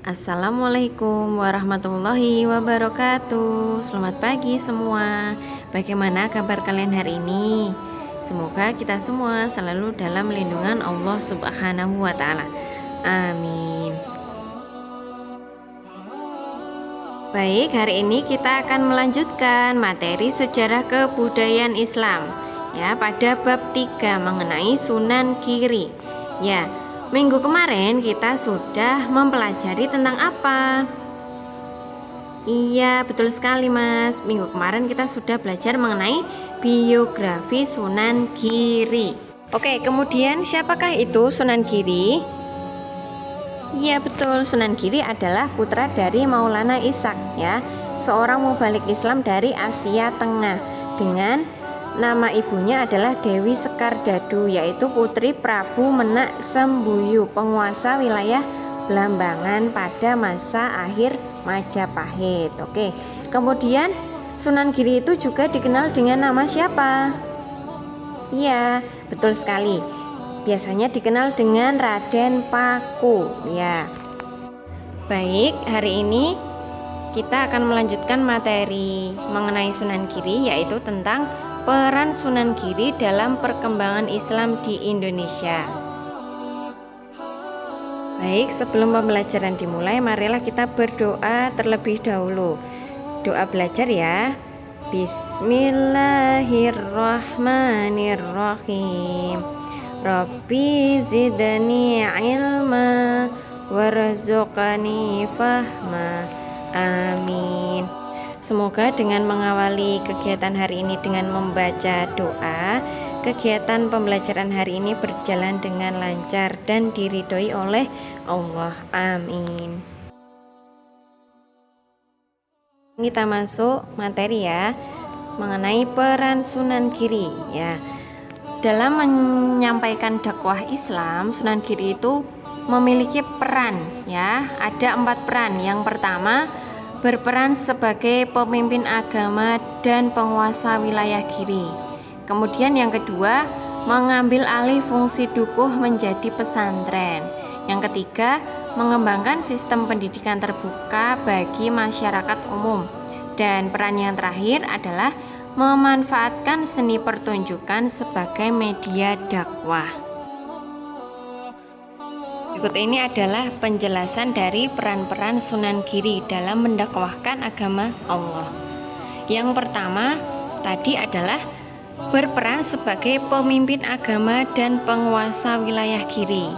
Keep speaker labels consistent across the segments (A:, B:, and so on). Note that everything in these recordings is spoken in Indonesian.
A: Assalamualaikum warahmatullahi wabarakatuh. Selamat pagi semua. Bagaimana kabar kalian hari ini? Semoga kita semua selalu dalam lindungan Allah Subhanahu wa Ta'ala. Amin. Baik, hari ini kita akan melanjutkan materi sejarah kebudayaan Islam ya, pada bab 3 mengenai Sunan Giri. Ya, minggu kemarin kita sudah mempelajari tentang apa? Iya, betul sekali Mas. Minggu kemarin kita sudah belajar mengenai biografi Sunan Giri. Oke, kemudian siapakah itu Sunan Giri? Iya, betul. Sunan Giri adalah putra dari Maulana Ishaq ya, seorang mubalik Islam dari Asia Tengah, dengan nama ibunya adalah Dewi Sekardadu, yaitu putri Prabu Menak Sembuyu, penguasa wilayah Blambangan pada masa akhir Majapahit. Oke, kemudian Sunan Giri itu juga dikenal dengan nama siapa? Iya, betul sekali. Biasanya dikenal dengan Raden Paku. Ya. Baik, hari ini kita akan melanjutkan materi mengenai Sunan Giri, yaitu tentang peran Sunan Giri dalam perkembangan Islam di Indonesia. Baik, sebelum pembelajaran dimulai, marilah kita berdoa terlebih dahulu. Doa belajar ya. Bismillahirrahmanirrahim. Rabbi zidni ilma warzuqni fahma. Amin. Semoga dengan mengawali kegiatan hari ini dengan membaca doa, kegiatan pembelajaran hari ini berjalan dengan lancar dan diridhoi oleh Allah. Amin. Kita masuk materi ya, mengenai peran Sunan Giri ya. Dalam menyampaikan dakwah Islam, Sunan Giri itu memiliki peran ya, ada 4 peran. Yang pertama, berperan sebagai pemimpin agama dan penguasa wilayah Giri. Kemudian yang kedua, mengambil alih fungsi dukuh menjadi pesantren. Yang ketiga, mengembangkan sistem pendidikan terbuka bagi masyarakat umum. Dan peran yang terakhir adalah memanfaatkan seni pertunjukan sebagai media dakwah. Berikut ini adalah penjelasan dari peran-peran Sunan Giri dalam mendakwahkan agama Allah. Yang pertama tadi adalah berperan sebagai pemimpin agama dan penguasa wilayah Giri.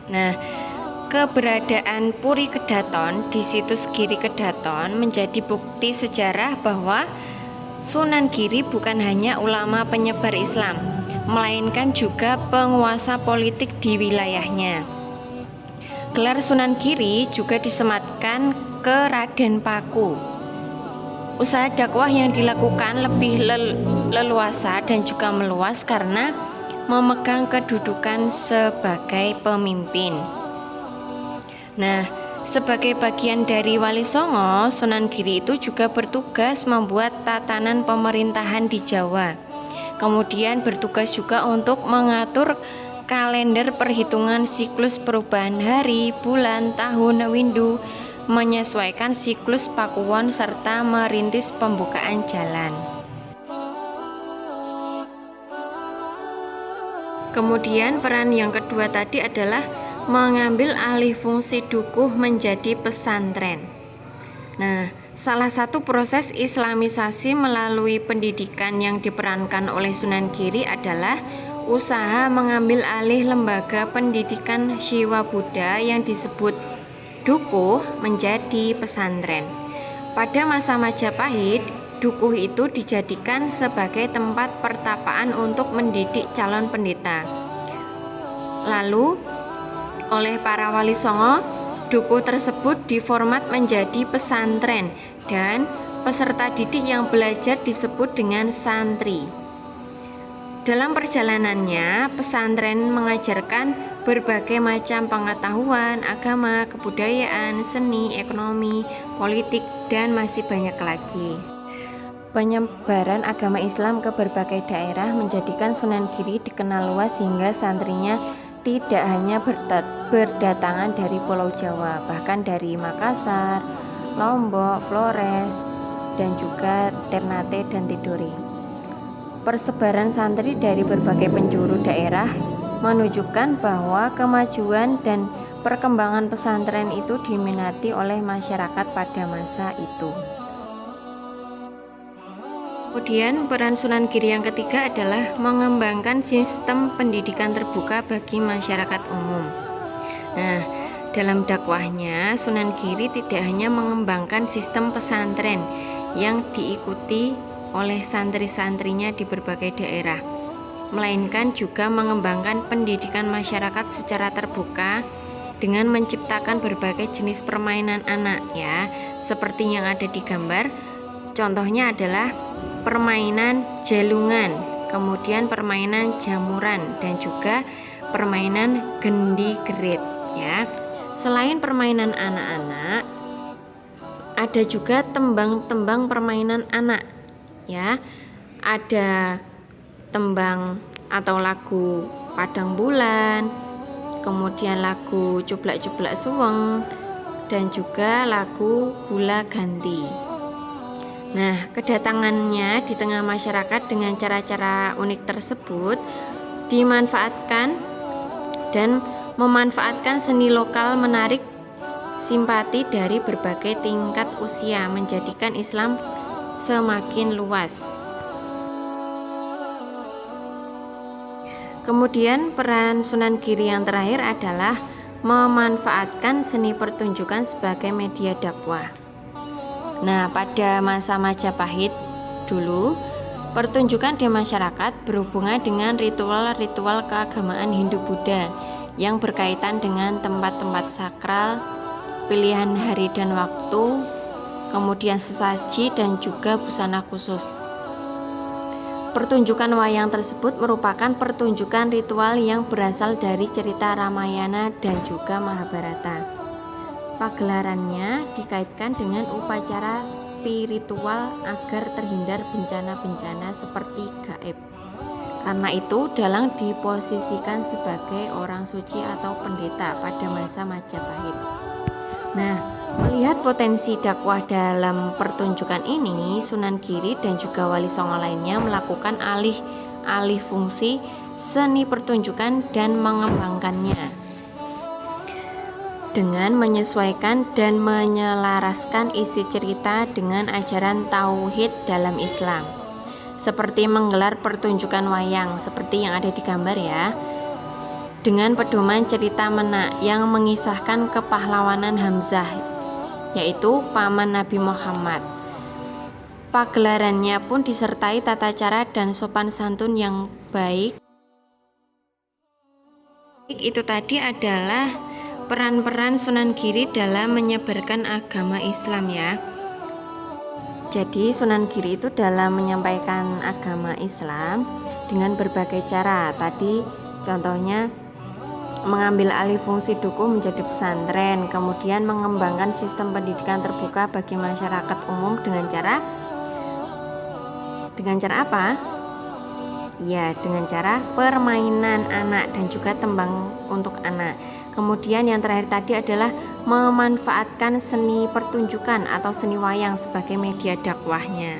A: Nah, keberadaan Puri Kedaton di situs Giri Kedaton menjadi bukti sejarah bahwa Sunan Giri bukan hanya ulama penyebar Islam, melainkan juga penguasa politik di wilayahnya. Gelar Sunan Giri juga disematkan ke Raden Paku. Usaha dakwah yang dilakukan lebih leluasa dan juga meluas karena memegang kedudukan sebagai pemimpin. Nah, sebagai bagian dari Wali Songo, Sunan Giri itu juga bertugas membuat tatanan pemerintahan di Jawa. Kemudian bertugas juga untuk mengatur kalender perhitungan siklus perubahan hari, bulan, tahun, windu, menyesuaikan siklus Pakuwon, serta merintis pembukaan jalan. Kemudian peran yang kedua tadi adalah mengambil alih fungsi dukuh menjadi pesantren. Nah, salah satu proses islamisasi melalui pendidikan yang diperankan oleh Sunan Giri adalah usaha mengambil alih lembaga pendidikan Syiwa Buddha yang disebut dukuh menjadi pesantren. Pada masa Majapahit, dukuh itu dijadikan sebagai tempat pertapaan untuk mendidik calon pendeta. Lalu, oleh para Wali Songo, dukuh tersebut diformat menjadi pesantren dan peserta didik yang belajar disebut dengan santri. Dalam perjalanannya, pesantren mengajarkan berbagai macam pengetahuan, agama, kebudayaan, seni, ekonomi, politik, dan masih banyak lagi. Penyebaran agama Islam ke berbagai daerah menjadikan Sunan Giri dikenal luas hingga santrinya tidak hanya berdatangan dari Pulau Jawa, bahkan dari Makassar, Lombok, Flores, dan juga Ternate dan Tidore. Persebaran santri dari berbagai penjuru daerah menunjukkan bahwa kemajuan dan perkembangan pesantren itu diminati oleh masyarakat pada masa itu. Kemudian peran Sunan Giri yang ketiga adalah mengembangkan sistem pendidikan terbuka bagi masyarakat umum. Nah, dalam dakwahnya Sunan Giri tidak hanya mengembangkan sistem pesantren yang diikuti oleh santri-santrinya di berbagai daerah, melainkan juga mengembangkan pendidikan masyarakat secara terbuka dengan menciptakan berbagai jenis permainan anak ya, seperti yang ada di gambar. Contohnya adalah permainan jalungan, kemudian permainan jamuran, dan juga permainan gendi gerit ya. Selain permainan anak-anak, ada juga tembang-tembang permainan anak ya. Ada tembang atau lagu Padang Bulan, kemudian lagu Cublak-Cublak Suweng, dan juga lagu Gula Ganti. Nah, kedatangannya di tengah masyarakat dengan cara-cara unik tersebut dimanfaatkan dan memanfaatkan seni lokal menarik simpati dari berbagai tingkat usia, menjadikan Islam semakin luas. Kemudian peran Sunan Giri yang terakhir adalah memanfaatkan seni pertunjukan sebagai media dakwah. Nah, pada masa Majapahit dulu, pertunjukan di masyarakat berhubungan dengan ritual-ritual keagamaan Hindu-Buddha yang berkaitan dengan tempat-tempat sakral, pilihan hari dan waktu, kemudian sesaji dan juga busana khusus. Pertunjukan wayang tersebut merupakan pertunjukan ritual yang berasal dari cerita Ramayana dan juga Mahabharata. Pagelarannya dikaitkan dengan upacara spiritual agar terhindar bencana-bencana seperti gaib. Karena itu, dalang diposisikan sebagai orang suci atau pendeta pada masa Majapahit. Nah, melihat potensi dakwah dalam pertunjukan ini, Sunan Giri dan juga Wali Songo lainnya melakukan alih fungsi seni pertunjukan dan mengembangkannya dengan menyesuaikan dan menyelaraskan isi cerita dengan ajaran tauhid dalam Islam, seperti menggelar pertunjukan wayang seperti yang ada di gambar ya, dengan pedoman cerita Menak yang mengisahkan kepahlawanan Hamzah, yaitu paman Nabi Muhammad. Pagelarannya pun disertai tata cara dan sopan santun yang baik. Itu tadi adalah peran-peran Sunan Giri dalam menyebarkan agama Islam ya. Jadi Sunan Giri itu dalam menyampaikan agama Islam dengan berbagai cara. Tadi contohnya mengambil alih fungsi dukuh menjadi pesantren, kemudian mengembangkan sistem pendidikan terbuka bagi masyarakat umum dengan cara apa? Ya, dengan cara permainan anak dan juga tembang untuk anak. Kemudian yang terakhir tadi adalah memanfaatkan seni pertunjukan atau seni wayang sebagai media dakwahnya.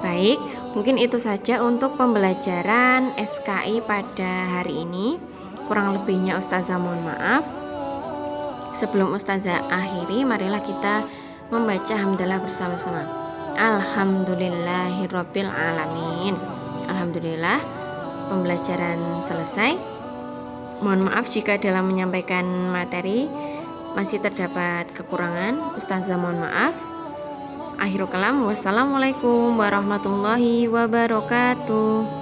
A: Baik, mungkin itu saja untuk pembelajaran SKI pada hari ini. Kurang lebihnya Ustazah mohon maaf. Sebelum Ustazah akhiri, marilah kita membaca hamdalah bersama-sama. Alhamdulillahirabbil alamin. Alhamdulillah, pembelajaran selesai. Mohon maaf jika dalam menyampaikan materi masih terdapat kekurangan. Ustazah mohon maaf. Akhirul kalam, wassalamualaikum warahmatullahi wabarakatuh.